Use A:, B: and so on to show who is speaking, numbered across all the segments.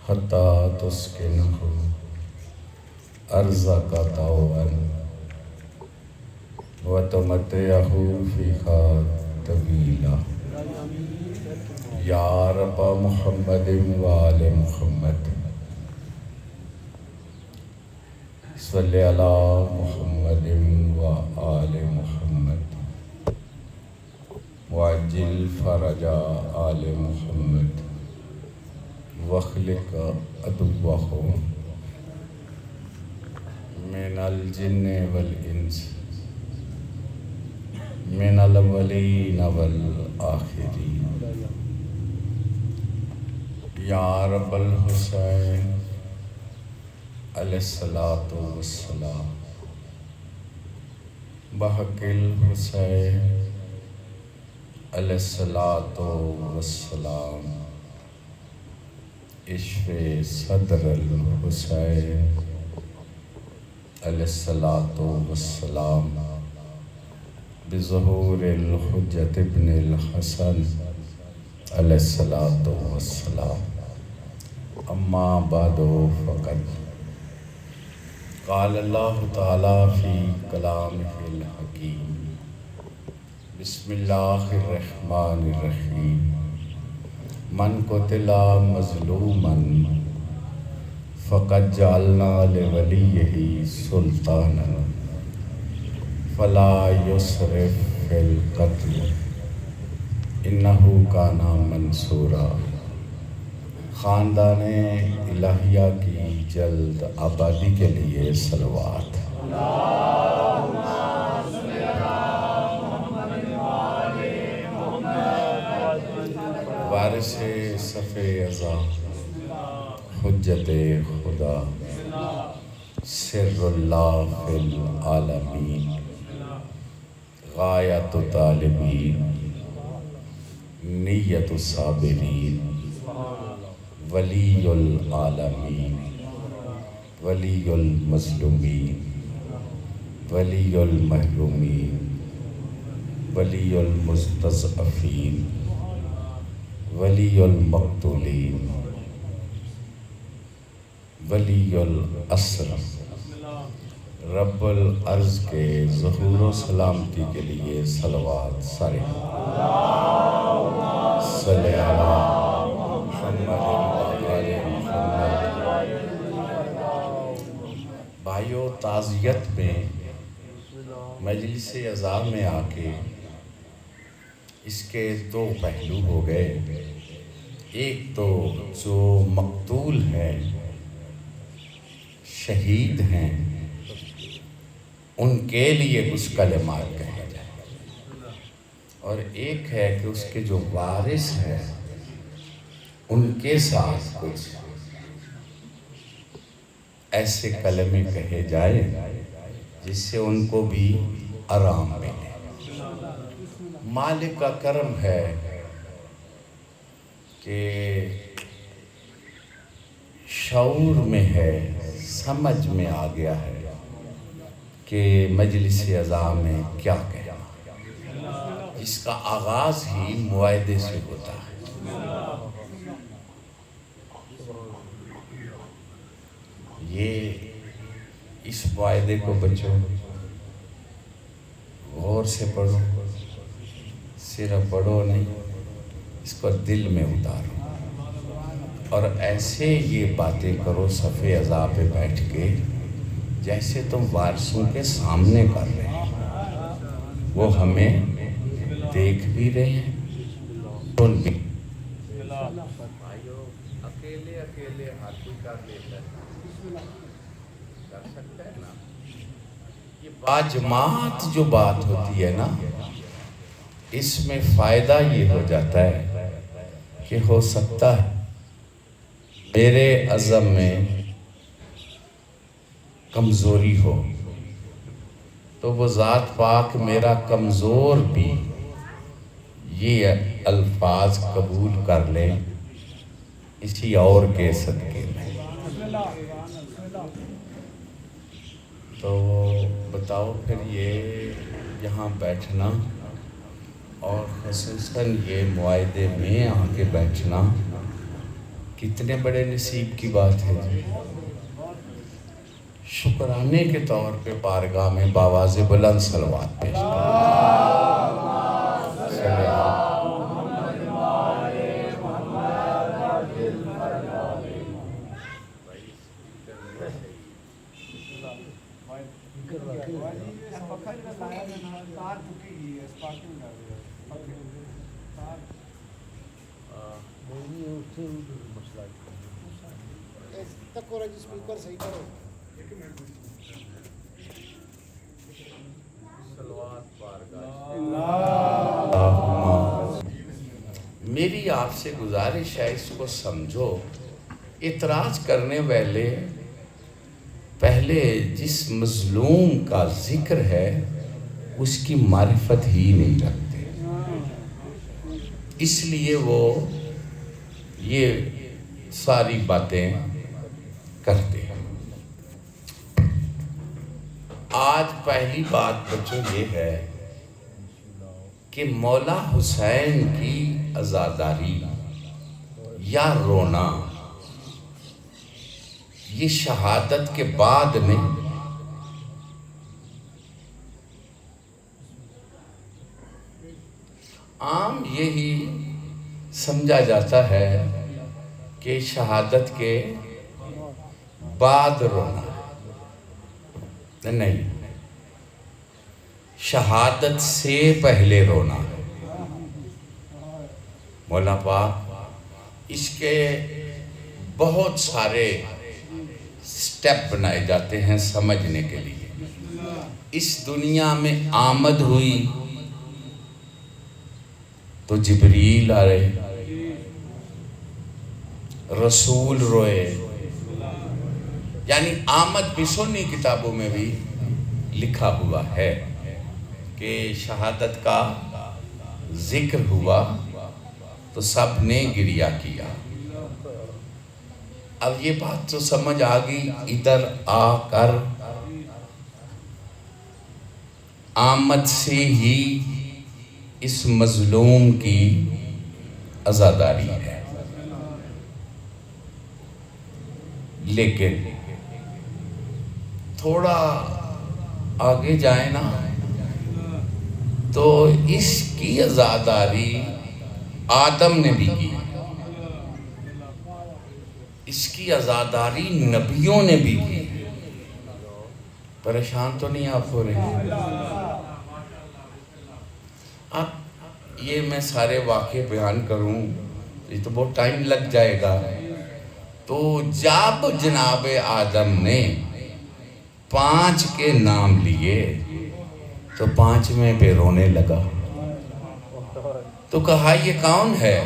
A: حتی تسکنہ ارضک طوعا وتمتعہ فیہا طویلا۔ یا رب محمد وآل محمد صلی علی محمد وآل محمد وعجل فرج آل محمد واخلق عدوهم من الجن والانس من الاولین والآخرین۔ یا رب الحسین علیہ الصلاۃ والسلام بحق الحسین علیہ الصلاۃ والسلام اشفِ صدر الحسین علیہ الصلاۃ والسلام بظہور الحجۃ ابن الحسن علیہ الصلاۃ والسلام۔ اما بعد فقد قال اللہ تعالی فی کلامہ الحکیم بسم اللہ الرحمن الرحیم۔ من قتل مظلوما فقد جعلنا لولیہ سلطانا فلا یسرف فی القتل انہ کان منصورا۔ خاندان الہیہ کی جلد آبادی کے لیے صلوات۔ وارث صف ازا حجت خدا سر اللہ فی العالمین غایت طالبین نیت صابرین ولی العالمین ولی المظلومین ولی المحرومین ولی المستضعفین ولی المقتولین ولی الاسر۔ رب العرض کے ظہور و سلامتی کے لیے صلوات سارے صلی علی محمد وآل محمد۔ بھائیو، تعزیت میں مجلس عزا میں آ کے اس کے دو پہلو ہو گئے۔ ایک تو جو مقتول ہیں، شہید ہیں، ان کے لیے کچھ کلمات کہے جائیں، اور ایک ہے کہ اس کے جو وارث ہیں ان کے ساتھ کچھ ایسے کلمے کہے جائیں جس سے ان کو بھی آرام ملے۔ مالک کا کرم ہے کہ شعور میں ہے، سمجھ میں آ گیا ہے کہ مجلس عزا میں کیا کہنا، جس کا آغاز ہی معاہدے سے ہوتا ہے۔ یہ اس معاہدے کو بچوں غور سے پڑھو، صرف پڑھو نہیں، اس کو دل میں اتارو، اور ایسے یہ باتیں کرو صف عزا پہ بیٹھ کے جیسے تم وارثوں کے سامنے کر رہے ہیں، وہ ہمیں دیکھ بھی رہے ہیں، سن بھی۔ اکیلے اکیلے ہاتھی کر لیتا ہے، کر سکتا ہے نا؟ یہ باجماعت جو بات ہوتی ہے نا، اس میں فائدہ یہ ہو جاتا ہے کہ ہو سکتا ہے میرے عزم میں کمزوری ہو تو وہ ذات پاک میرا کمزور بھی یہ الفاظ قبول کر لیں اسی اور کے صدقے میں۔ تو بتاؤ پھر یہ یہاں بیٹھنا اور خصوصاً یہ معاہدے میں آ کے بیٹھنا کتنے بڑے نصیب کی بات ہے جی۔ شکرانے کے طور پہ بارگاہ میں باواز بلند صلوات پیش میری آپ سے گزارش ہے اس کو سمجھو۔ اعتراض کرنے والے پہلے جس مظلوم کا ذکر ہے اس کی معرفت ہی نہیں رکھتے، اس لیے وہ یہ ساری باتیں کرتے ہیں۔ آج پہلی بات بچوں یہ ہے کہ مولا حسین کی عزاداری یا رونا یہ شہادت کے بعد میں عام یہی سمجھا جاتا ہے کہ شہادت کے بعد رونا، نہیں، شہادت سے پہلے رونا۔ مولا پاک اس کے بہت سارے سٹیپ بنائے جاتے ہیں سمجھنے کے لیے۔ اس دنیا میں آمد ہوئی تو جبریل آئے، رسول روئے، یعنی آمد بھی سنی کتابوں میں بھی لکھا ہوا ہے کہ شہادت کا ذکر ہوا تو سب نے گریہ کیا۔ اب یہ بات تو سمجھ آ گئی، ادھر آ کر آمد سے ہی اس مظلوم کی عزاداری ہے، لیکن تھوڑا آگے جائیں نا تو اس کی عزاداری آدم نے بھی کی، اس کی عزاداری نبیوں نے بھی کی۔ پریشان تو نہیں آپ ہو رہے؟ اب یہ میں سارے واقعے بیان کروں یہ تو بہت ٹائم لگ جائے گا۔ تو جب جناب آدم نے 5 کے نام لیے تو 5ویں پہ رونے لگا، تو کہا یہ کون ہے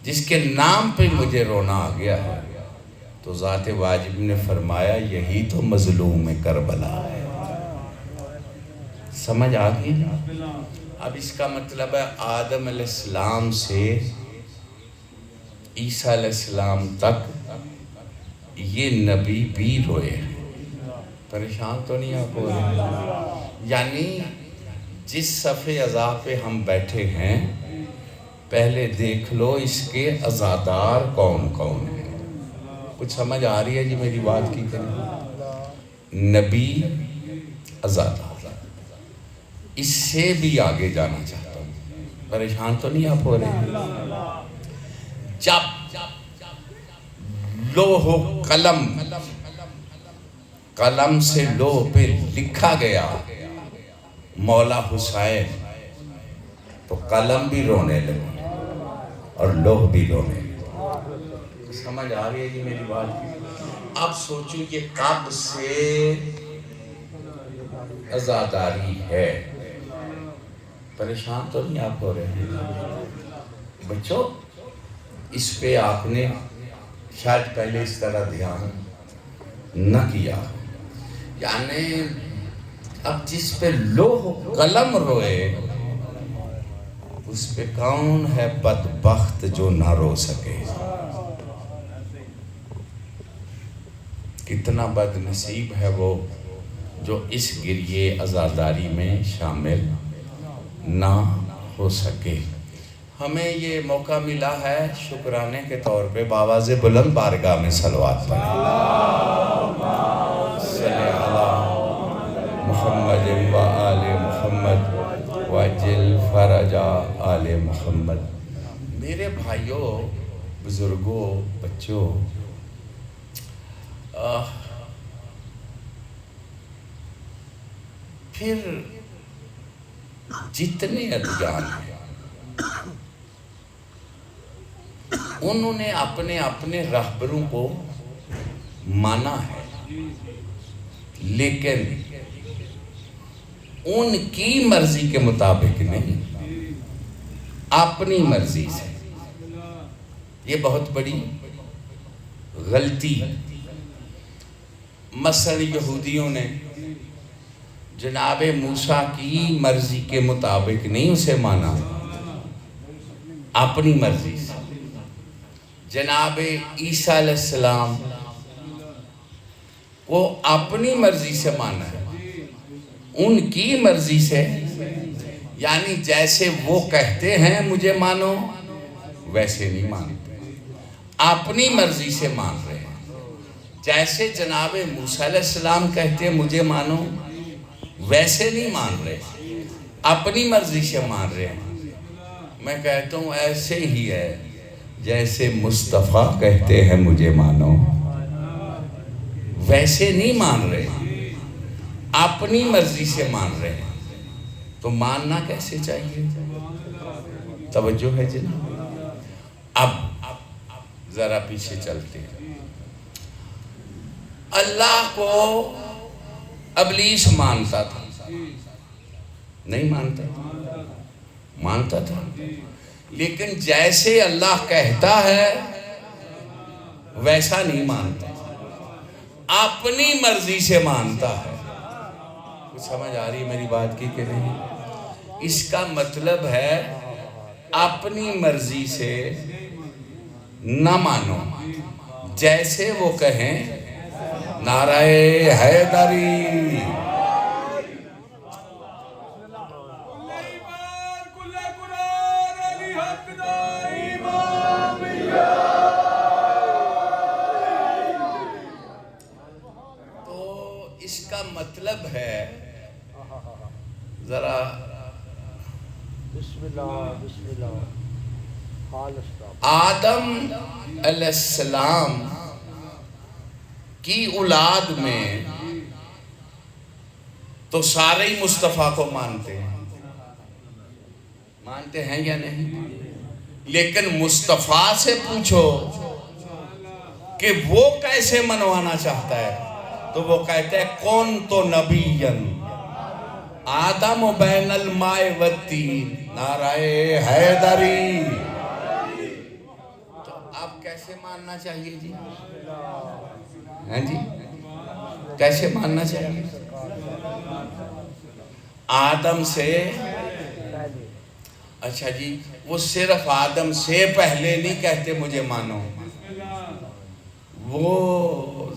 A: جس کے نام پہ مجھے رونا آ گیا ہے؟ تو ذات واجب نے فرمایا یہی تو مظلوم کربلا ہے۔ سمجھ آ گئی؟ اب اس کا مطلب ہے آدم علیہ السلام سے عیسیٰ علیہ السلام تک یہ نبی بھی روئے ہیں۔ پریشان تو نہیں آپ ہو رہے؟ یعنی جس صفحے عذاب پہ ہم بیٹھے ہیں پہلے دیکھ لو اس کے عزادار کون کون ہیں۔ کچھ سمجھ آ رہی ہے جی میری بات کی کریں؟ نبی عزادار، اس سے بھی آگے جانا چاہتا ہوں، پریشان تو نہیں آپ ہو رہے؟ جب لوح و قلم سے لوح پہ لکھا گیا مولا حسین تو قلم بھی رونے لگی اور لوح بھی رونے لگی۔ سمجھ آ رہی ہے جی میری بات؟ اب سوچو کہ کب سے عزاداری ہے؟ پریشان تو نہیں آپ ہو رہے ہیں؟ بچوں اس پہ آپ نے شاید پہلے اس طرح دھیان نہ کیا، یعنی اب جس پہ لوح و قلم روئے اس پہ کون ہے بدبخت جو نہ رو سکے؟ کتنا بد نصیب ہے وہ جو اس گریہ عزاداری میں شامل نہ ہو سکے۔ ہمیں یہ موقع ملا ہے شکرانے کے طور پہ بآواز بلند بارگاہ میں صلوات پڑھیں۔ صلی علی محمد و آل محمد وجل فرج آل محمد۔ میرے بھائیوں، بزرگوں، بچوں، پھر جتنے ادیان ہیں انہوں نے اپنے اپنے رہبروں کو مانا ہے، لیکن ان کی مرضی کے مطابق نہیں، اپنی مرضی سے۔ یہ بہت بڑی غلطی۔ مثلا یہودیوں نے جناب موسیٰ کی مرضی کے مطابق نہیں اسے مانا، اپنی مرضی سے۔ جناب عیسیٰ علیہ السلام کو اپنی مرضی سے مانا ہے، ان کی مرضی سے، یعنی جیسے وہ کہتے ہیں مجھے مانو ویسے نہیں مانتے، اپنی مرضی سے مان رہے ہیں۔ جیسے جناب موسیٰ علیہ السلام کہتے ہیں مجھے مانو ویسے نہیں مان رہے، اپنی مرضی سے مان رہے ہیں۔ میں کہتا ہوں ایسے ہی ہے جیسے مصطفیٰ کہتے ہیں مجھے مانو ویسے نہیں مان رہے، اپنی مرضی سے مان رہے ہیں۔ تو ماننا کیسے چاہیے؟ توجہ ہے جناب۔ اب ذرا پیچھے چلتے ہیں۔ اللہ کو ابلیس مانتا تھا، نہیں مانتا تھا، مانتا تھا، لیکن جیسے اللہ کہتا ہے ویسا نہیں مانتا، اپنی مرضی سے مانتا ہے۔ کچھ سمجھ آ رہی میری بات کی کہ نہیں؟ اس کا مطلب ہے اپنی مرضی سے نہ مانو، جیسے وہ کہیں نعرہ حیدری، تو اس کا مطلب ہے ذرا
B: بسم اللہ بسم اللہ
A: آدم علیہ السلام کی اولاد میں تو سارے ہی مصطفیٰ کو مانتے ہیں یا نہیں؟ لیکن مصطفیٰ سے پوچھو کہ وہ کیسے منوانا چاہتا ہے تو وہ کہتے ہیں کون تو نبیًا آدم بین الماء والتین، نعرہ حیدری۔ تو اب کیسے ماننا چاہیے جی؟ ہاں جی، کیسے ماننا چاہیے؟ آدم سے، اچھا جی، وہ صرف آدم سے پہلے نہیں کہتے مجھے مانو، وہ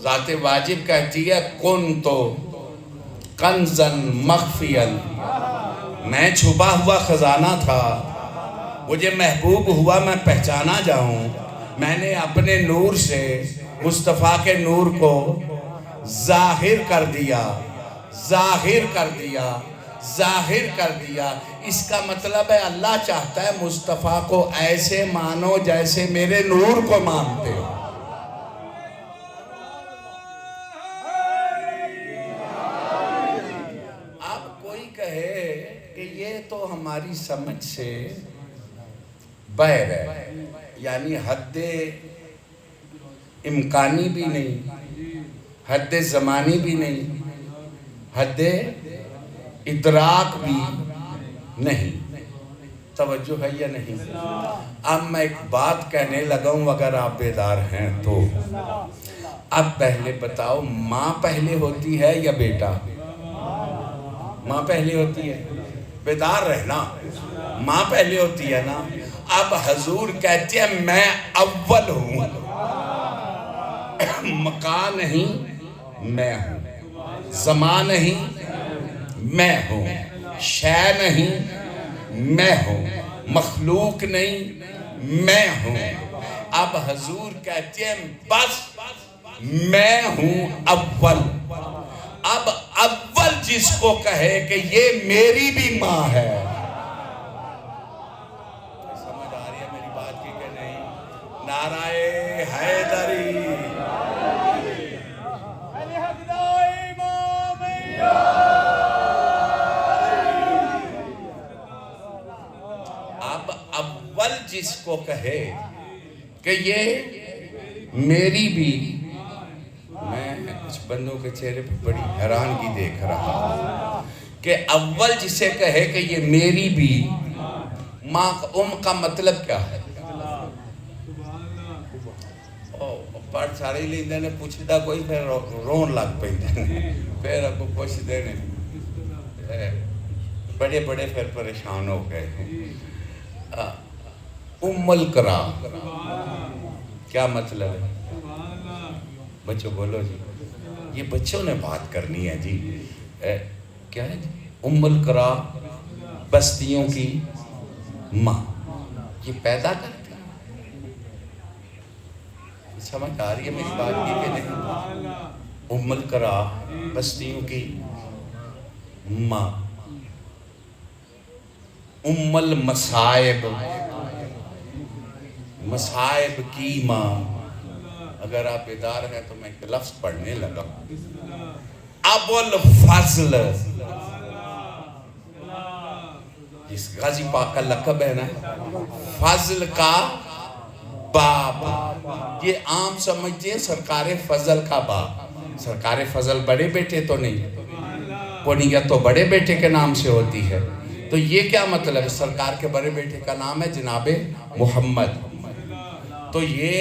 A: ذات واجب کہتی ہے کن تو کنزن مخفیل، میں چھپا ہوا خزانہ تھا، مجھے محبوب ہوا میں پہچانا جاؤں، میں نے اپنے نور سے مصطفیٰ کے نور کو ظاہر کر دیا، ظاہر کر دیا، ظاہر کر دیا۔ اس کا مطلب ہے اللہ چاہتا ہے مصطفیٰ کو ایسے مانو جیسے میرے نور کو مانتے ہو۔ اب کوئی کہے کہ یہ تو ہماری سمجھ سے باہر ہے، یعنی حد امکانی بھی نہیں، حد زمانی بھی نہیں، حد ادراک بھی نہیں۔ توجہ ہے یا نہیں؟ اب میں ایک بات کہنے لگا ہوں، اگر آپ بیدار ہیں تو اب پہلے بتاؤ، ماں پہلے ہوتی ہے یا بیٹا؟ ماں پہلے ہوتی ہے، بیدار رہنا، ماں پہلے ہوتی ہے نا۔ اب حضور کہتے ہیں میں اول ہوں، مکان نہیں میں ہوں، زمان نہیں میں ہوں، شے نہیں میں ہوں، مخلوق نہیں میں ہوں۔ اب حضور کہتے ہیں بس میں ہوں اول۔ اب اول جس کو کہے کہ یہ میری بھی ماں ہے، سمجھ آ رہی ہے میری بات کی کہ نہیں؟ نعرہ حیدری، اب اول جس کو کہے کہ یہ میری بھی، میں کچھ بندوں کے چہرے پہ بڑی حیرانگی دیکھ رہا ہوں کہ اول جسے کہے کہ یہ میری بھی ماں کا مطلب کیا ہے؟ پڑھ سارے ہی لیندے نے پوچھتا کوئی پھر رون لگ پہندے نے، پھر اب پوچھ دینے بڑے بڑے پھر پریشان ہو گئے ہیں۔ ام القرا کیا مطلب ہے؟ بچوں بولو جی، یہ بچوں نے بات کرنی ہے جی۔ کیا ہے جی؟ ام القرا بستیوں کی ماں، یہ پیدا کرتی ہے۔ سمجھ آ رہی ہے میری بات کی کہ نہیں؟ ام القرا بستیوں کی ماں، ام المصائب مصائب کی ماں۔ اگر آپ ادار ہیں تو میں ایک لفظ پڑھنے لگا، ابو الفضل، جس غازی پاک کا لقب ہے نا، فضل کا باپ۔ یہ عام سمجھتے ہیں سرکار فضل کا باپ۔ سرکار فضل بڑے بیٹے تو نہیں، کنیت تو بڑے بیٹے کے نام سے ہوتی ہے۔ تو یہ کیا مطلب ہے؟ سرکار کے بڑے بیٹے کا نام ہے جناب محمد۔ تو یہ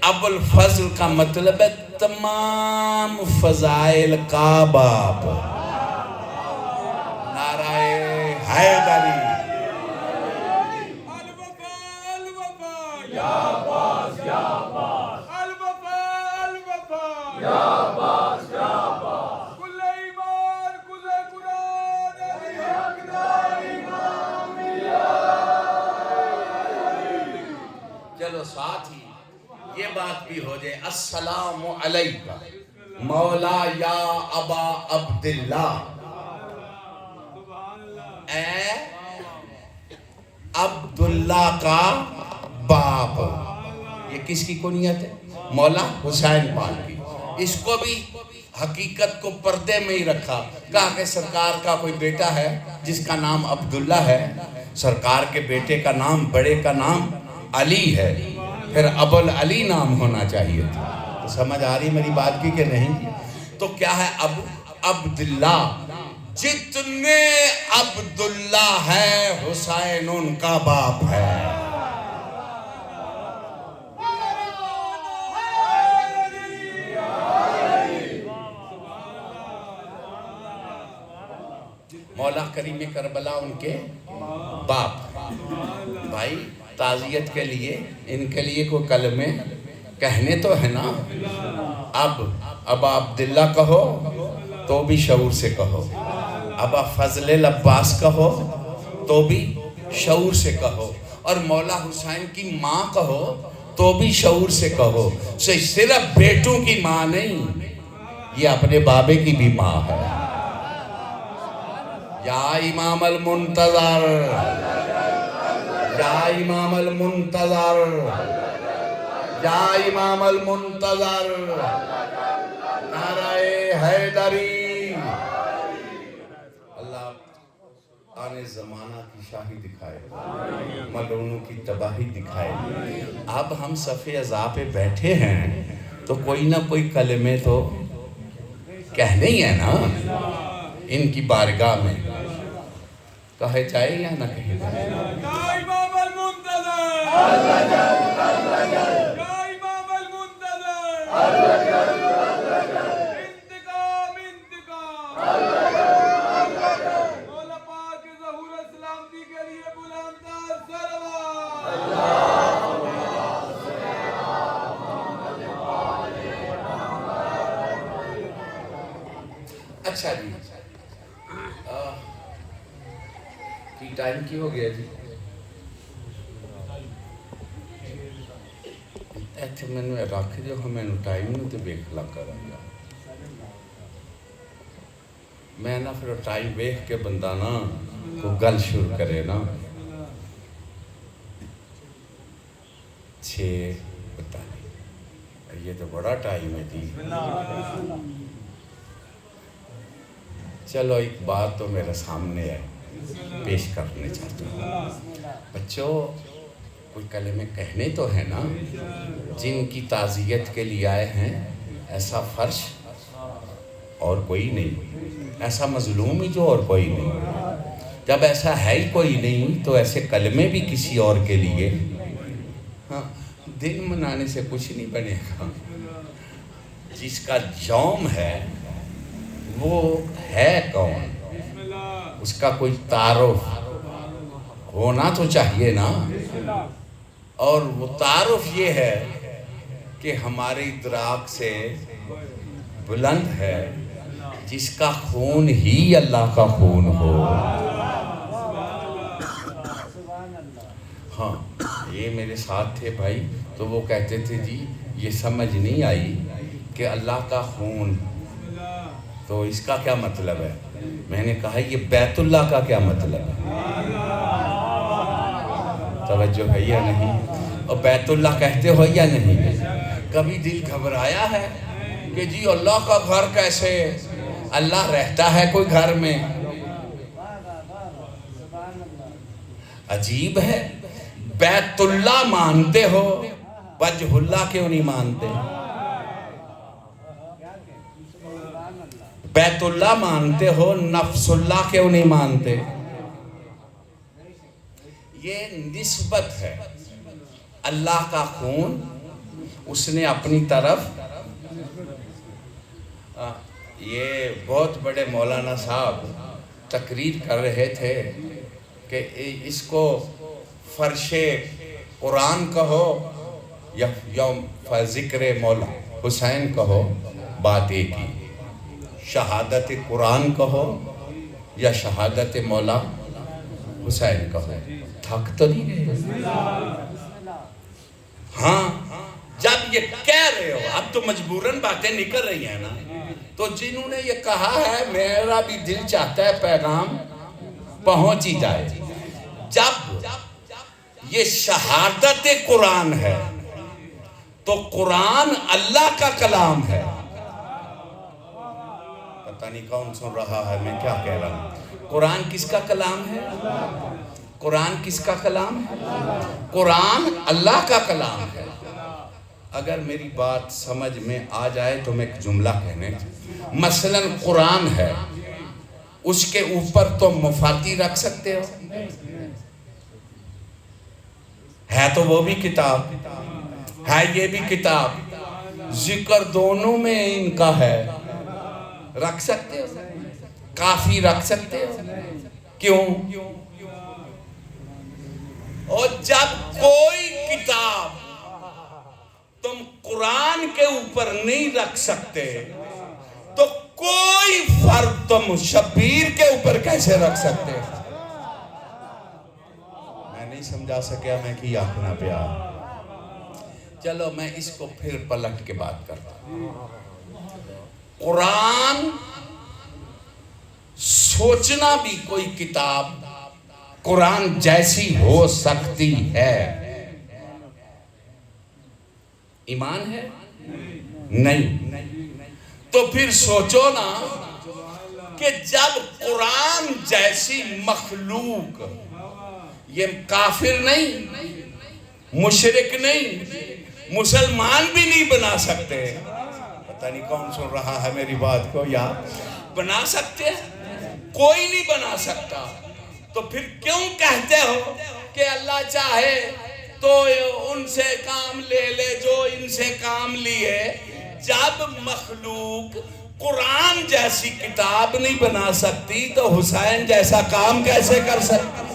A: ابو الفضل کا مطلب ہے تمام فضائل کا باپ۔ نعرہ حیدری، چلو ساتھ ہی یہ بات بھی ہو جائے، السلام علیکہ مولا یا ابا عبداللہ، اے عبداللہ کا باپ۔ یہ کس کی کنیت ہے؟ مولا حسین پاک کی۔ اس کو بھی حقیقت کو پردے میں ہی رکھا، کہا کہ سرکار کا کوئی بیٹا ہے جس کا نام عبداللہ ہے، سرکار کے بیٹے کا نام، بڑے کا نام علی ہے، پھر ابو العلی نام ہونا چاہیے تھا۔ تو سمجھ آ رہی میری بات کی کہ نہیں؟ تو کیا ہے ابو عبداللہ؟ جتنے عبداللہ ہے حسین ان کا باپ ہے۔ مولا کریم کربلا ان کے باپ۔ بھائی تعزیت کے لیے ان کے لیے کوئی کلمے کہنے تو ہے نا۔ اب عبداللہ کہو تو بھی شعور سے کہو، ابا فضل العباس کہو تو بھی شعور سے کہو، اور مولا حسین کی ماں کہو تو بھی شعور سے کہو۔ صرف بیٹوں کی ماں نہیں، یہ اپنے بابے کی بھی ماں ہے۔ یا امام المنتظر، یا امام المنتظر، یا امام المنتظر، نعرہ حیدری۔ اللہ آنے زمانہ کی شاہی دکھائے، ملعونوں کی تباہی دکھائے۔ اب ہم صف عزا پہ بیٹھے ہیں تو کوئی نہ کوئی کلمے تو کہنے ہی ہے نا ان کی بارگاہ میں، کہے چاہے یا نہ کہے جائے۔ یا امام المنتظر، یا امام المنتظر، انتقام انتقام، مولا پاک ظہور سلامتی کے لیے بلندتر صلوات۔ اچھا جی، کی ٹائم کی ہو گیا جی؟ اچھا میں نے رکھ جو ہمیں ٹائم نہیں تو بیکھلا کرا گا میں نا پھر ٹائم بیکھ کے بندہ نا کو گل شروع کرے نا 6 پتہ نہیں یہ تو بڑا ٹائم ہے جی چلو ایک بات تو میرے سامنے ہے پیش کرنے چاہتا ہوں بچوں کوئی کلمے کہنے تو ہے نا جن کی تعزیت کے لیے آئے ہیں ایسا فرش اور کوئی نہیں ایسا مظلوم ہی جو اور کوئی نہیں جب ایسا ہے ہی کوئی نہیں تو ایسے کلمے بھی کسی اور کے لیے ہاں دن منانے سے کچھ نہیں بنے گا جس کا یوم ہے وہ ہے کون اس کا کوئی تعارف ہونا تو چاہیے نا اور وہ تعارف یہ ہے کہ ہمارے ادراک سے بلند ہے جس کا خون ہی اللہ کا خون ہو ہاں یہ میرے ساتھ تھے بھائی تو وہ کہتے تھے جی یہ سمجھ نہیں آئی کہ اللہ کا خون تو اس کا کیا مطلب ہے میں نے کہا یہ بیت اللہ کا کیا مطلب ہے توجہ ہے یا نہیں اور بیت اللہ کہتے ہو یا نہیں کبھی دل گھبرایا ہے کہ جی اللہ کا گھر کیسے اللہ رہتا ہے کوئی گھر میں عجیب ہے بیت اللہ مانتے ہو وجہ اللہ کیوں نہیں مانتے بیت اللہ مانتے ہو نفس اللہ کیوں نہیں مانتے یہ نسبت ہے اللہ کا خون اس نے اپنی طرف یہ بہت بڑے مولانا صاحب تقریر کر رہے تھے کہ اس کو فرش قرآن کہو یا ذکر مولا حسین کہو بات ایک ہی شہادت قرآن کہو یا شہادت مولا حسین کہو تھک تو نہیں گئے ہاں جب یہ کہہ رہے ہو اب تو مجبوراً باتیں نکل رہی ہیں نا تو جنہوں نے یہ کہا ہے میرا بھی دل چاہتا ہے پیغام پہنچ ہی جائے جب یہ شہادت قرآن ہے تو قرآن اللہ کا کلام ہے پتہ نہیں کون سن رہا ہے میں کیا کہہ رہا ہوں قرآن کس کا کلام ہے قرآن کس کا کلام ہے قرآن اللہ کا کلام ہے اگر میری بات سمجھ میں آ جائے تو میں ایک جملہ کہنے مثلا قرآن ہے اس کے اوپر تو مفاتی رکھ سکتے ہو ہے تو وہ بھی کتاب ہے یہ بھی کتاب ذکر دونوں میں ان کا ہے رکھ سکتے ہو کافی رکھ سکتے ہو کیوں اور جب کوئی کتاب تم قرآن کے اوپر نہیں رکھ سکتے تو کوئی فرد تم شبیر کے اوپر کیسے رکھ سکتے میں نہیں سمجھا سکیا میں کیا اپنا پیار چلو میں اس کو پھر پلٹ کے بات کرتا ہوں قرآن سوچنا بھی کوئی کتاب قرآن جیسی ہو سکتی ہے ایمان ہے نہیں تو پھر سوچو نا کہ جب قرآن جیسی مخلوق یہ کافر نہیں مشرک نہیں مسلمان بھی نہیں بنا سکتے پتہ نہیں کون سن رہا ہے میری بات کو یا بنا سکتے کوئی نہیں بنا سکتا تو پھر کیوں کہتے ہو کہ اللہ چاہے تو ان سے کام لے لے جو ان سے کام لیے جب مخلوق قرآن جیسی کتاب نہیں بنا سکتی تو حسین جیسا کام کیسے کر سکتی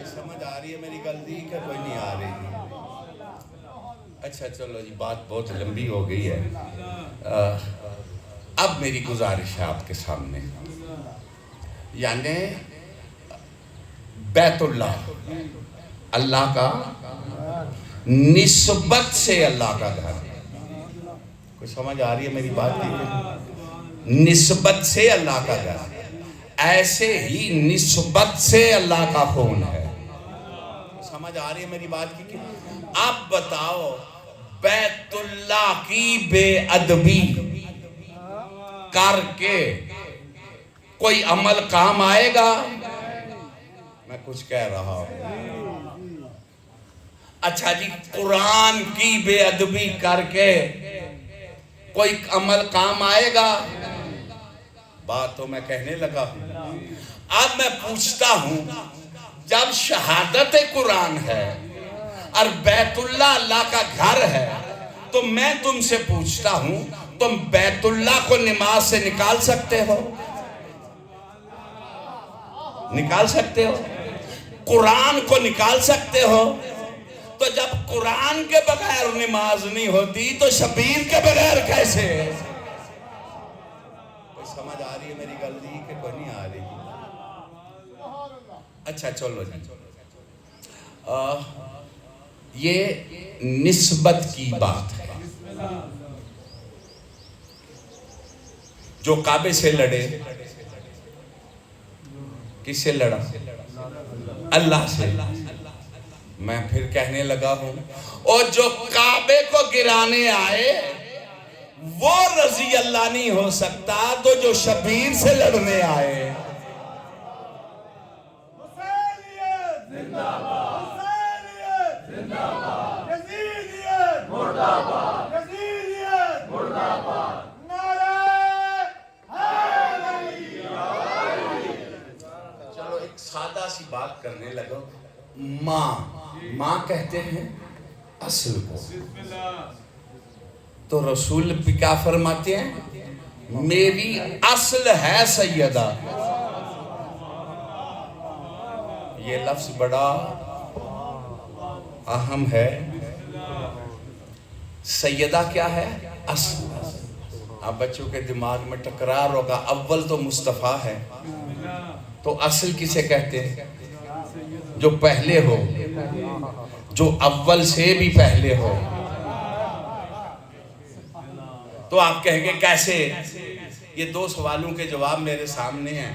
A: سمجھ آ رہی ہے میری غلطی کہ کوئی نہیں آ رہی اچھا چلو جی بات بہت لمبی ہو گئی ہے اب میری گزارش ہے آپ کے سامنے یعنی بیت اللہ اللہ کا نسبت سے اللہ کا گھر ہے. کوئی سمجھ آ رہی ہے میری بات کی؟ نسبت سے اللہ کا گھر ہے. ایسے ہی نسبت سے اللہ کا خون ہے. سمجھ آ رہی ہے میری بات کی؟ اب بتاؤ بیت اللہ کی بے ادبی کر کے کوئی عمل کام آئے گا؟ میں کچھ کہہ رہا ہوں. اچھا جی، قرآن کی بے ادبی کر کے کوئی عمل کام آئے گا؟ بات تو میں کہنے لگا ہوں. اب میں پوچھتا ہوں، جب شہادت قرآن ہے اور بیت اللہ اللہ کا گھر ہے، تو میں تم سے پوچھتا ہوں، تم بیت اللہ کو نماز سے نکال سکتے ہو؟ نکال سکتے ہو؟ قرآن کو نکال سکتے ہو؟ تو جب قرآن کے بغیر نماز نہیں ہوتی تو شبیر کے بغیر کیسے؟ کوئی سمجھ آ رہی ہے میری غلطی کہ کوئی نہیں آ رہی؟ اچھا چلو جی، یہ نسبت کی بات ہے. جو کعبے سے لڑے، کس سے لڑا؟ اللہ سے. میں پھر کہنے لگا ہوں، اور جو کعبے کو گرانے آئے وہ رضی اللہ نہیں ہو سکتا تو جو شبیر سے لڑنے آئے. چلو ایک سادہ سی بات کرنے لگا. ماں کہتے ہیں اصل کو. تو رسول بھی کیا فرماتے ہیں؟ میری اصل ہے سیدہ. یہ لفظ بڑا اہم ہے. سیدہ کیا ہے؟ اصل. اب بچوں کے دماغ میں تکرار ہوگا، اول تو مصطفیٰ ہے، تو اصل کسے کہتے ہیں؟ جو پہلے ہو، جو اول سے بھی پہلے ہو. تو آپ کہیں گے کیسے؟ یہ دو سوالوں کے جواب میرے سامنے ہیں.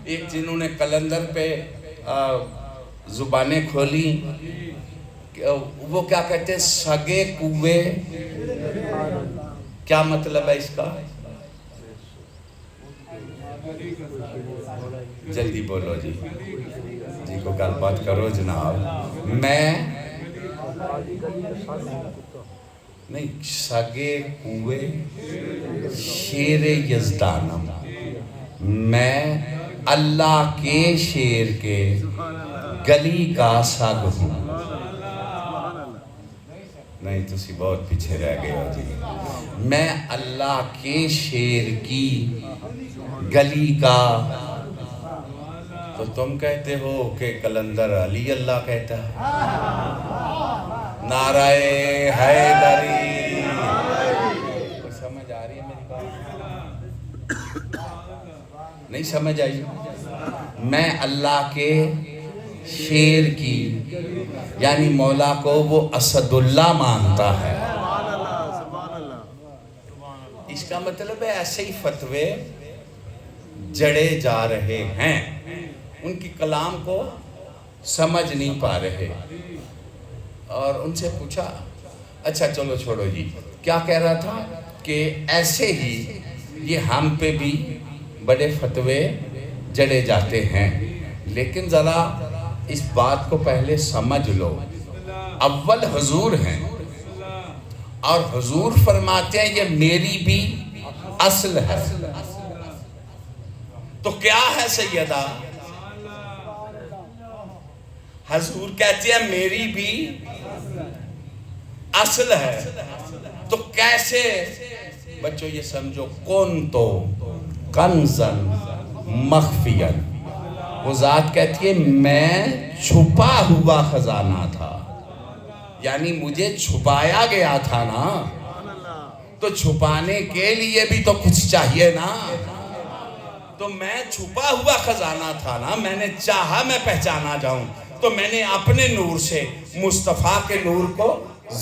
A: ایک جنہوں نے کلندر پہ زبانیں کھولی، وہ کیا کہتے ہیں؟ سگے کوے. کیا مطلب ہے اس کا؟ جلدی بولو جی، جی کو گل بات کرو جناب. میں نہیں، سگے کوے شیر یزدانم، میں اللہ کے شیر کے گلی کا سگ ہوں. نہیں تسی بہت پیچھے رہ گئے ہو جی. میں اللہ کے شیر کی گلی کا. تو تم کہتے ہو کہ کلندر علی اللہ کہتا ہے. نعرہ حیدری. کوئی سمجھ آ رہی ہے میری بات؟ نہیں سمجھ آئی؟ میں اللہ کے شیر کی، یعنی مولا کو وہ اسد اللہ مانتا ہے. اس کا مطلب ہے ایسے ہی فتوے جڑے جا رہے ہیں، ان کی کلام کو سمجھ نہیں پا رہے. اور ان سے پوچھا، اچھا چلو چھوڑو جی، کیا کہہ رہا تھا؟ کہ ایسے ہی یہ ہم پہ بھی بڑے فتوے جڑے جاتے ہیں. لیکن ذرا اس بات کو پہلے سمجھ لو. اول حضور ہیں اور حضور فرماتے ہیں یہ میری بھی اصل ہے. تو کیا ہے سیدہ؟ حضور کہتے ہیں میری بھی اصل ہے. تو کیسے؟ بچوں یہ سمجھو، کون تو کنزن مخفین. وہ ذات کہتی ہے میں چھپا ہوا خزانہ تھا، یعنی مجھے چھپایا گیا تھا نا، تو چھپانے کے لیے بھی تو کچھ چاہیے نا. تو میں چھپا ہوا خزانہ تھا نا، میں نے چاہا میں پہچانا جاؤں، تو میں نے اپنے نور سے مصطفیٰ کے نور کو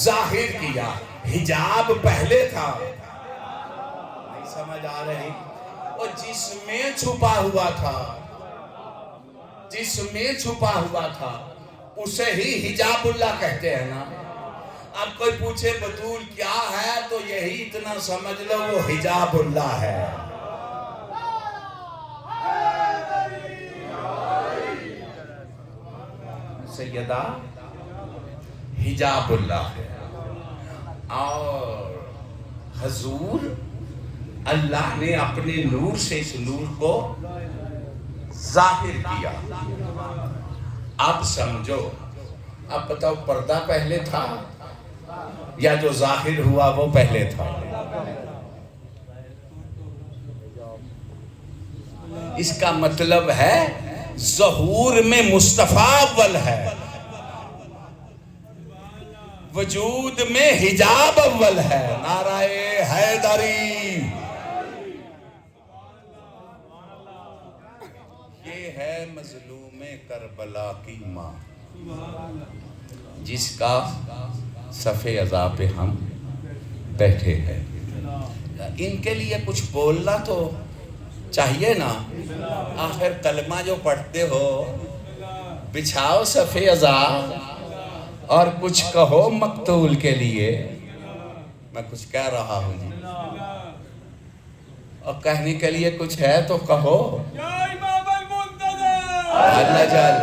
A: ظاہر کیا۔ حجاب پہلے تھا، نہیں سمجھ آ رہی؟ اور جس میں چھپا ہوا تھا، جس میں چھپا ہوا تھا اسے ہی حجاب اللہ کہتے ہیں نا۔ اب کوئی پوچھے بطول کیا ہے تو یہی اتنا سمجھ لو وہ حجاب اللہ ہے۔ سیدہ حجاب اللہ ہے، اور حضور اللہ نے اپنے نور سے اس نور کو ظاہر کیا۔ اب سمجھو، اب بتاؤ پردہ پہلے تھا یا جو ظاہر ہوا وہ پہلے تھا؟ اس کا مطلب ہے ظہور میں مصطفیٰ اول ہے، وجود میں حجاب اول ہے۔ نعرہ حیدری! یہ ہے مظلوم کربلا کی ماں، جس کا صف عزا پہ ہم بیٹھے ہیں۔ ان کے لیے کچھ بولنا تو چاہیے نا، آخر کلمہ جو پڑھتے ہو، بچھاؤ صف عزا اور کچھ کہو مقتول کے لیے۔ میں کچھ کہہ رہا ہوں جی، اور کہنے کے لیے کچھ ہے تو کہو۔ اللہ جل،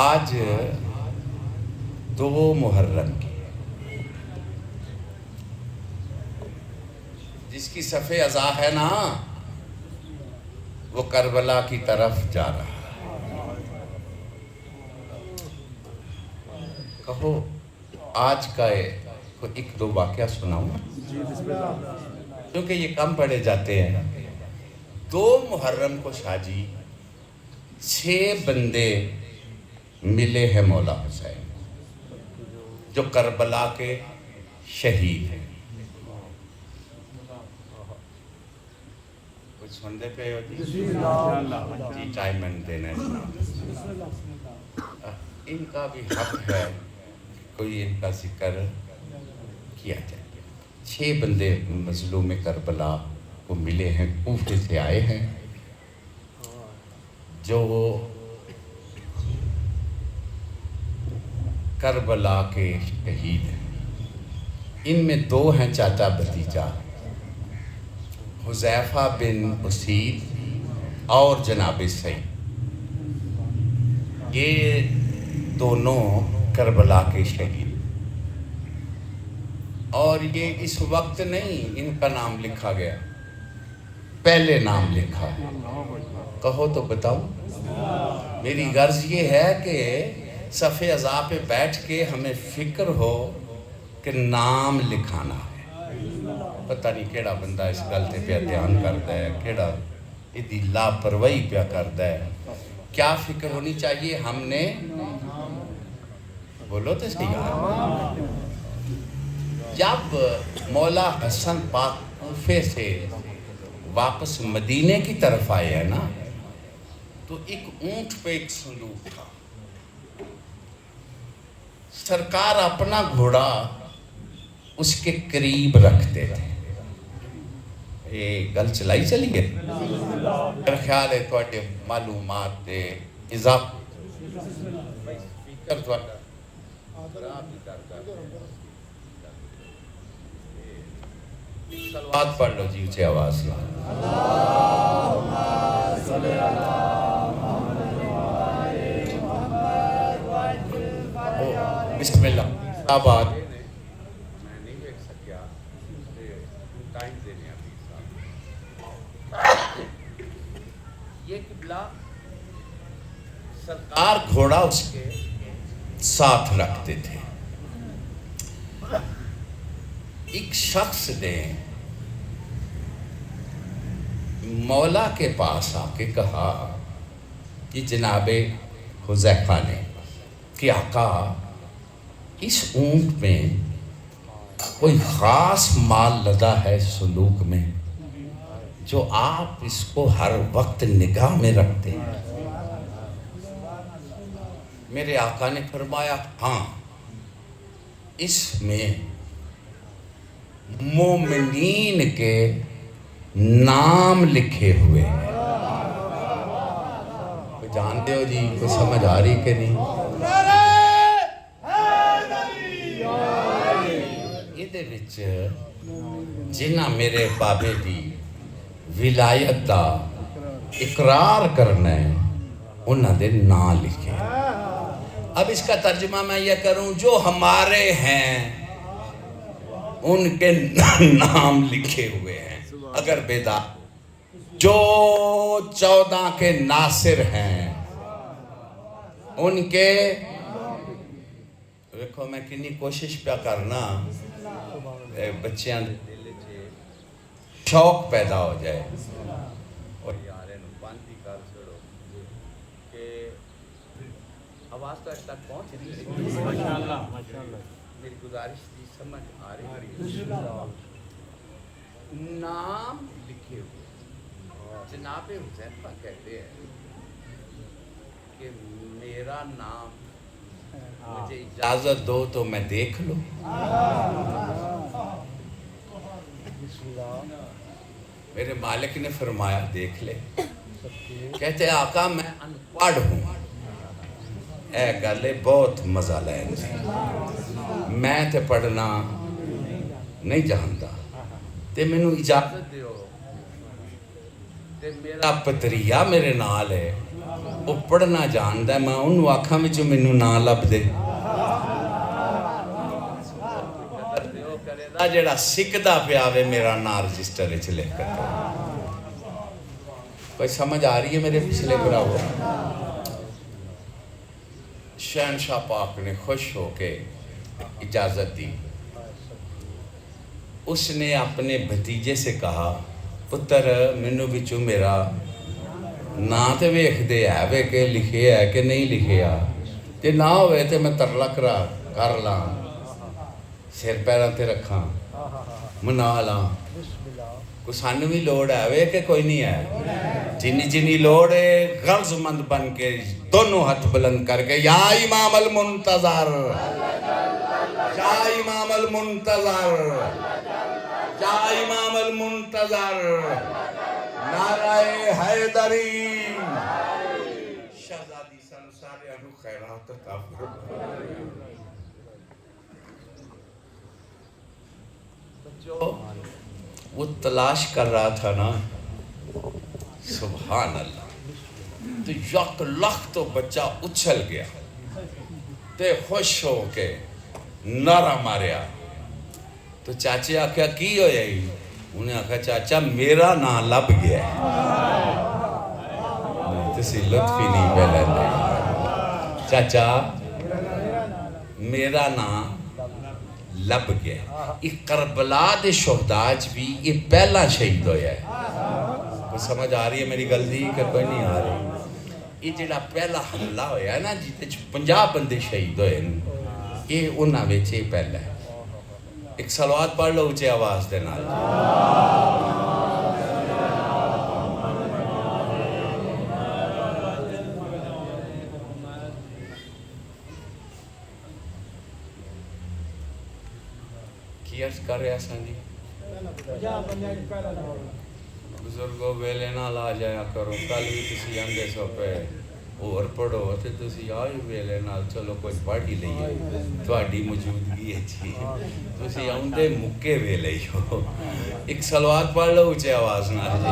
A: آج 2 محرم کی، جس کی صف عزا ہے نا وہ کربلا کی طرف جا رہا ہے۔ کہو آج کا 1-2 واقعہ سناؤں، کیونکہ یہ کم پڑھے جاتے ہیں۔ 2 محرم کو شاہ جی 6 بندے ملے ہیں مولا حسین، جو کربلا کے شہید ہیں۔ کچھ سنتے پہ ہو جی؟ ٹائم میں دینا ہے، ان کا بھی حق ہے کوئی ان کا ذکر کیا جائے۔ 6 بندے مظلوم کربلا کو ملے ہیں، کوفے سے آئے ہیں، جو کربلا کے شہید ہیں۔ ان میں 2 ہیں چاچا بھتیجا، حذیفہ بن اسید اور جناب سعید۔ یہ دونوں کربلا کے شہید، اور یہ اس وقت نہیں ان کا نام لکھا گیا، پہلے نام لکھا۔ کہو تو بتاؤ۔ میری غرض یہ ہے کہ صف عزا پہ بیٹھ کے ہمیں فکر ہو کہ نام لکھانا ہے۔ پتہ نہیں کیڑا بندہ اس غلطے پہ دھیان کرتا ہے، کیڑا ادھی لاپرواہی پہ کرتا ہے۔ کیا فکر ہونی چاہیے ہم نے؟ بولو تو صحیح ہے۔ جب مولا حسن پاک کوفے سے واپس مدینے کی طرف آئے ہیں نا، تو ایک اونٹ پہ ایک صندوق تھا۔ سرکار اپنا گھوڑا اس کے قریب رکھتے تھے۔ یہ گل چلائی چلی ہے، میرا خیال ہے تواڈے معلومات دے اضافہ صلوات پڑھ لو جی اونچی آواز سے۔ بسم اللہ۔ آباد میں نہیں دیکھ سکیا، ٹائم دینے ابھی صاحب۔ سرکار گھوڑا اس کے ساتھ رکھتے تھے. ایک شخص نے مولا کے پاس آ کے کہا کہ جناب حذیفہ نے کہ آقا اس اونٹ میں کوئی خاص مال لدا ہے سلوک میں جو آپ اس کو ہر وقت نگاہ میں رکھتے ہیں؟ میرے آقا نے فرمایا ہاں، اس میں مومنین کے نام لکھے ہوئے ہیں. کوئی جانتے ہو جی؟ کوئی سمجھ آ رہی کہ نہیں؟ یہ وچ جنہ میرے بابے دی ولایت دا اقرار کرنا ہے انہاں دے نام لکھے. اب اس کا ترجمہ میں یہ کروں، جو ہمارے ہیں ان کے نام لکھے ہوئے ہیں. اگر بیدا جو 14 کے ناصر ہیں ان کے، دیکھو میں کنی کوشش پہ کرنا بچیاں شوق پیدا ہو جائے. اور یارے نو بانتی کر چھوڑو کہ آواز تو اج تک پہنچ رہی ہے. ماشاءاللہ میری گزارش تھی، سمجھ آ رہی ہے. نام لکھے ہوئے. جناب حذیفہ کہتے ہیں کہ میرا نام مجھے اجازت دو تو میں دیکھ لوں. میرے مالک نے فرمایا دیکھ لے. کہتے ہیں آقا میں انپڑھ ہوں. اے گلے بہت مزہ لین سی، میں تے پڑھنا نہیں جانتا تے میں نو اجازت دیو تے میرا پتریہ میرے نال ہے وہ پڑھنا جاندا ہے، میں انہوں آکھاں وچوں میں نو نام لب دے. جڑا سکھدا پیاوے میرا نام رجسٹر وچ لکھ کر. کوئی سمجھ آ رہی ہے میرے پچھلے براو؟ شہنشاہ پاک نے خوش ہو کے اجازت دی. اس نے اپنے بھتیجے سے کہا پتر منو بچو میرا نا تے ویکھ دے ہے وے کہ لکھے ہے کہ نہیں لکھے آ، تے نہ ہوئے تے میں ترلا کر لاں، سر پیران تے رکھاں، منا لاں. کو سانو بھی لوڑ ہے وے کہ کوئی نہیں ہے؟ جنی لوڑ ہے غرض مند بن کے دونوں ہاتھ بلند کر کے یا امام المنتظر، یا امام المنتظر، یا امام المنتظر، نعرہ حیدری. شہزادی سن سارے انو خیرات عطا فرما. جو وہ تلاش کر رہا تھا نا، سبحان اللہ، تو یک لخ تو بچہ اچھل گیا تے خوش ہو کے نعرہ ماریا. تو چاچے آکھا کی ہویا ہی؟ انہیں آکھا چاچا میرا نام لب گیا ہے. تسی لطفی نہیں پہلے لے. چاچا میرا نام لب گیا. ایک کربلا دے شہداج بھی یہ پہلا شہید ہویا ہے. کوئی سمجھ آ رہی ہے میری گل دی کہ کوئی نہیں آ رہی؟ یہ جڑا پہلا حملہ ہویا ہے نا جیتے 50 بندے شہید ہوئے ہیں، یہ انہاں وچ یہ پہلا ہے. ایک صلوات پڑھ لو اونچی آواز دے نال. کی عرض کر رہے ہیں جی؟ بزرگوں ویلے نہ لا جایا کرو. کل بھی تسی آندے سو پہ اور پڑھو تے تسی آئی ویلے نال چلو کوئی پڑھ ہی لئیے تواڈی موجودگی ہے جی. تسی آندے مکے ویلے ہو. ایک صلوات پڑھ لو اونچی آواز نال جی.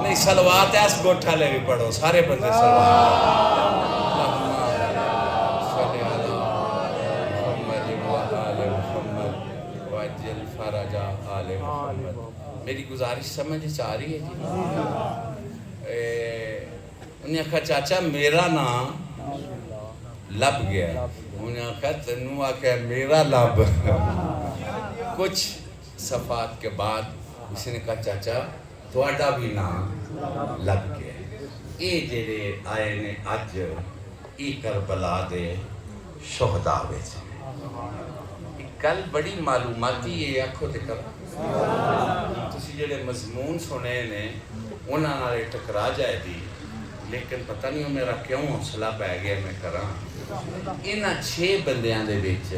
A: نہیں صلوات ایس گوٹھا لے بھی پڑھو سارے بندے صلوات. میری گزارش سمجھ چاہ رہی ہے جی؟ انہیں کہا چاچا میرا نام لب گیا. انہیں کہا تنوں آکھا میرا لب. کچھ صفحات کے بعد اس نے کہا چاچا تھوڑا بھی نام لگ گیا. یہ جڑے آئے نے اج ای کربلا دے شہداء وچ گل بڑی معلوماتی ہے. آکھو تے کرو تسی جڑے مضمون سنے نے انہاں نال ٹکرا جائے دی, لیکن پتہ نہیں میرا کیوں حوصلہ پہ گیا میں کراں. انہاں 6 بندیاں دے وچ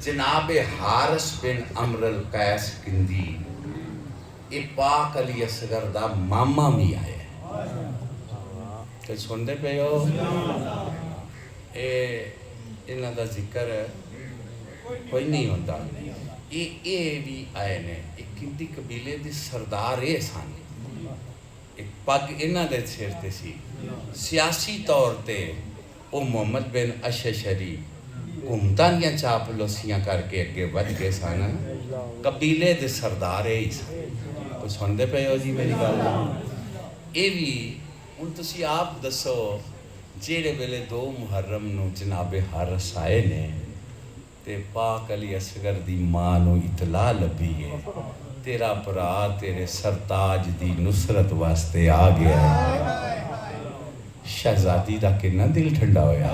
A: جناب حارث بن عمر القیس کندی یہ پاک علی اصغر دا ماما بھی آیا. کہ سن دے پہ ہو انہاں دا ذکر کوئی نہیں ہوتا. یہ بھی آئے نے ایک کندی قبیلے دی سردار اے سن. ایک پگ انہاں دے سر تے سی. سیاسی طور تے او محمد بن اششری حکومتاں دیاں چاپلوسیاں کر کے اگے ود کے سن. قبیلے دے سردار اے سن. کوئی سن دے پے ہو جی میری گل. اے بھی ہن تسی آپ دسو جیڑے ویلے 2 محرم نو جناب حارث آئے نے تے پاک علی اصغر دی ماں نو اطلاع لبھی ہے تیرا برا تیرے سرتاج دی نصرت واسطے آ گیا ہے. شہزادی دا کنا دل ٹھنڈا ہویا.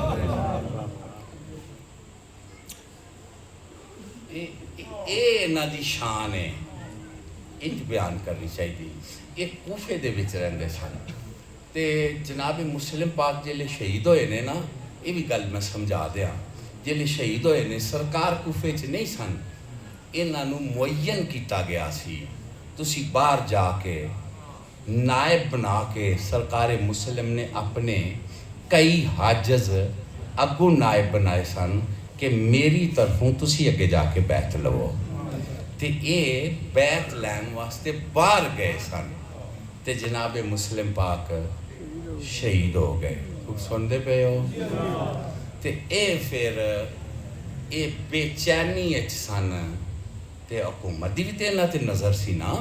A: اے نا دی شان ہے انج بیان کرنی چاہیے. یہ کوفے دے وچ رہندے سن تے جناب مسلم پاک جلے شہید ہوئے نے نا, یہ بھی گل میں سمجھا دیا. جلے شہید ہوئے نے سرکار کوفے چ نہیں سن. انہاں نو معین کیتا گیا سی تسی باہر جا کے نائب بنا کے. سرکار مسلم نے اپنے کئی حاجز اگو نائب بنائے سن کہ میری طرفوں تسی اگے جا کے بیعت لو. تے اے بیعت لین واسطے باہر گئے سن تے جناب مسلم پاک شہید ہو گئے. سن دے پے ہو. تے اے پھر اے بے چینی اچ سن تے حکومت دی بھی تے انہاں تے نظر سی نا.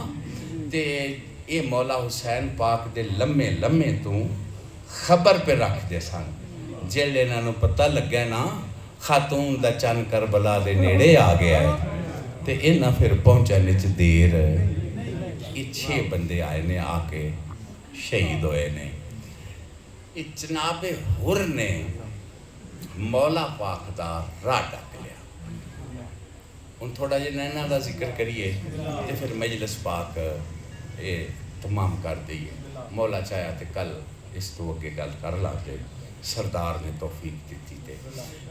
A: تے اے مولا حسین پاک دے لمے لمے تو خبر پہ رکھ دے سن. جیلے انہاں نو پتہ لگیا نا خاتون دا چن کربلا دے نیڑے آ گیا ہے تے انہاں پھر پہنچنے چ دیر. یہ 6 بندے آئے نے آ کے شہید ہوئے نے. یہ جناب حر نے مولا پاک دا راہ ڈک لیا. ہن تھوڑا جہا نینہ دا ذکر کریے تے پھر مجلس پاک تمام کر دئیے. مولا چاہیا تے کل اس تو اگے گل کر لاتے. سردار نے توفیق دیتی تے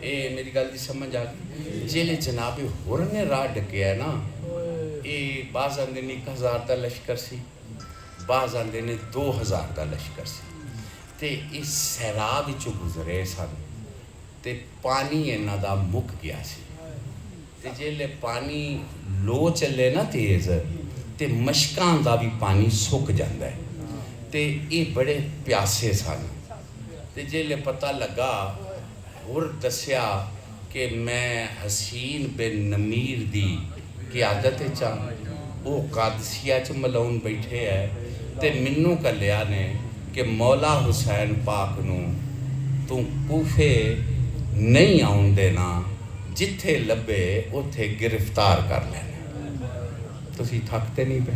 A: اے میری گل دی سمجھ آ گئی. جیلے جناب حر نے راہ ڈکیا ہے نا, اے بعض آندے نے 1000 دا لشکر سی, بعض آندے نے 2000 دا لشکر سی. تے اس سیراب وچوں گزرے سن تے پانی انہاں دا مک گیا سی. تے جیلے پانی لو چلے نا تیز تے مشکاں دا بھی پانی سک جاندا ہے. تے یہ بڑے پیاسے سن. تے جیلے پتہ لگا حر دسیا کہ میں حسین بن نمیر دی قیادت چاہ وہ قادسیہ چ ملون بیٹھے ہے تے منوں کلیا نے کہ مولا حسین پاک نو تو کوفے نہیں آؤں دینا, جتھے لبے اتھے گرفتار کر لینا. تسی تھکتے نہیں پہ.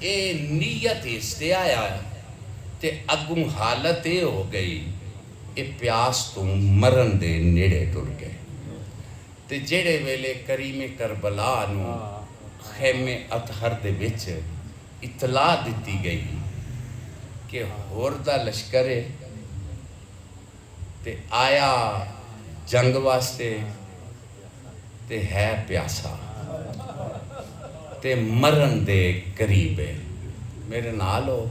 A: اے نیت اس تے آیا تے اگوں حالت اے ہو گئی اے پیاس تو مرن دے نیڑے ٹر گئے. تے جیڑے ویلے کریم کربلا نو خیمے اطہر دے وچ اطلاع دیتی گئی کہ حر دا لشکر ہے تے آیا جنگ واسطے تے ہے پیاسا تے مرن دے قریب ہے. میرے نال ہو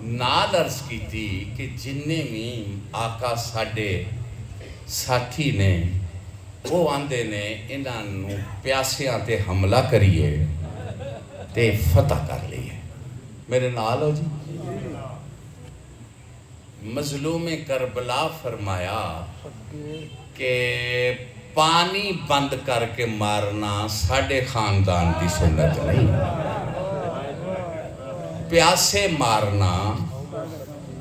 A: نال عرض کی تھی کہ جننے بھی آقا ساڈے ساتھی نے وہ آندے نے انہاں نو پیاسیاں تے حملہ کریے تے فتح کر لیے. میرے نال ہو جی. مظلوم کربلا فرمایا کہ پانی بند کر کے مارنا ساڈے خاندان دی سنت نہیں. پیاسے مارنا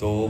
A: 2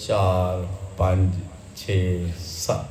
A: 4 5 6 7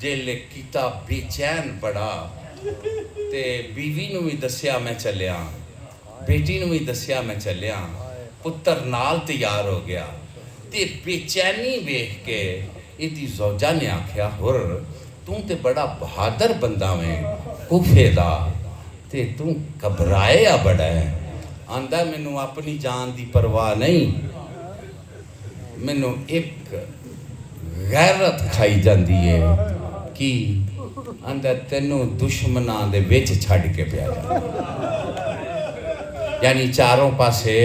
A: جیلے کیتا بے چین پڑا تے بیوی نو بھی دسیا میں چلیا، بیٹی نو بھی دسیا میں چلیا، پتر نال تیار ہو گیا تے بے چینی ویکھ کے ایدی زوجہ نے آکھیا ہر توں تے بڑا بہادر بندہ میں کوفے دا تے توں گھبرائے یا بڑا ہے آندہ مینوں اپنی جان دی پرواہ نہیں، مینوں ایک غیرت کھائی جاندی ہے کہ آندہ تینوں دشمنان دے ویچ چھڑ کے پیا جاندی، یعنی چاروں پاسے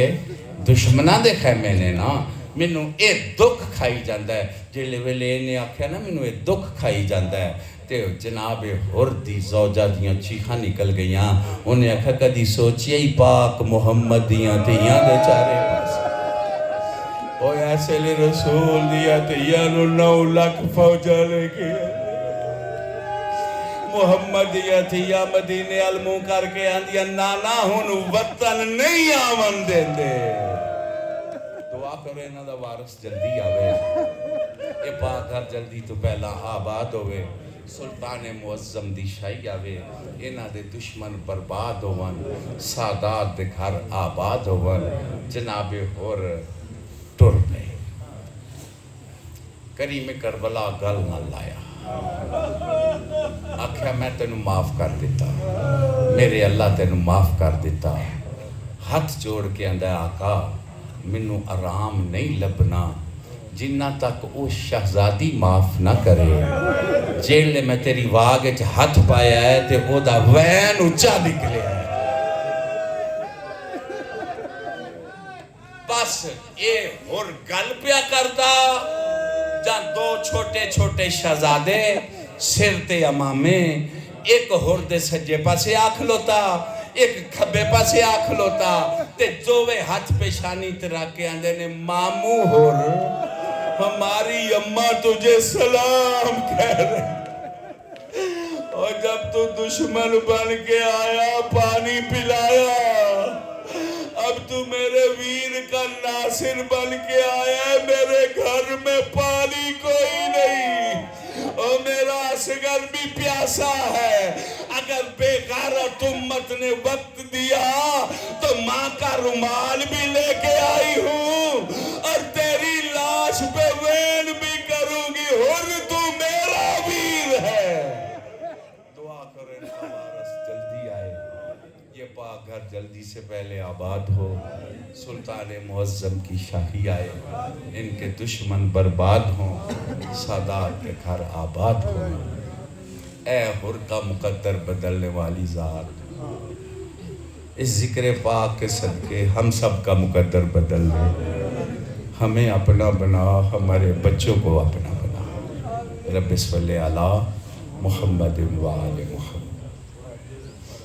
A: دشمنان دے خیمے نے نا مینوں اے دکھ کھائی جاندہ ہے، جلے ویلے نے آکھیا نا مینوں اے دکھ کھائی جاندہ ہے تے جناب حر دی زوجہ دیاں چیخاں نکل گئیاں، انہیں آکھا کدی سوچیا ہی پاک محمد دیاں تیاں دے چارے پاس اوہ ایسے لے رسول دیا تیاں نو 9 لاکھ فوجہ لے کے محمد دیا تیاں مدینے علموں کر کے آندیا نانا ہن وطن نہیں آمن دیں دے، دعا کرو انہاں دا وارث جلدی آوے، اے پاک گھر جلدی تو پہلا آباد ہوئے، سلطان معظم دی شاہی آوے، انہاں دے دشمن برباد ہوون، سادات دے گھر آباد ہوون، جناب اور ٹر پہ کریم کربلا گل نہ لایا، آکھیا میں تینوں معاف کر دیتا، میرے اللہ تینوں معاف کر دیتا، ہاتھ جوڑ کے اندھا آقا منوں آرام نہیں لبنا جنہ تک او شہزادی معاف نہ کرے، جیلے میں تیری واگ ہاتھ پایا ہے تے او دا وین اچھا نکلے ہے، بس اے اور گل پیا کردا جان 2 چھوٹے چھوٹے شہزادے سر تے امامے ایک ہور دے سجے پاسے آکھ لوتا ایک کھبے پاسے آکھ لوتا تے دووے ہاتھ پیشانی ترا کے اندے نے مامو ہور ہماری اماں تجھے سلام کہہ رہے، اور جب تو دشمن بن کے آیا پانی پلایا، اب تو میرے ویر کا ناصر بن کے آیا ہے، میرے گھر میں پانی کوئی نہیں، اور میرا اصغر بھی پیاسا ہے، اگر بے غیرت امت نے وقت دیا تو ماں کا رومال بھی لے کے آئی ہوں اور تیری لاش پہ وین بھی کروں گی، اور تو میرا ویر ہے، دعا کریں وارث جلدی آئے، یہ پاک گھر جلدی سے پہلے آباد ہو، سلطان معظم کی شاہی آئے، ان کے دشمن برباد ہوں، سادات کے گھر آباد ہوں، اے حر کا مقدر بدلنے والی ذات، اس ذکر پاک کے صدقے ہم سب کا مقدر بدل دے، ہمیں اپنا بنا، ہمارے بچوں کو اپنا بنا، رب صلی علی محمد و آل محمد۔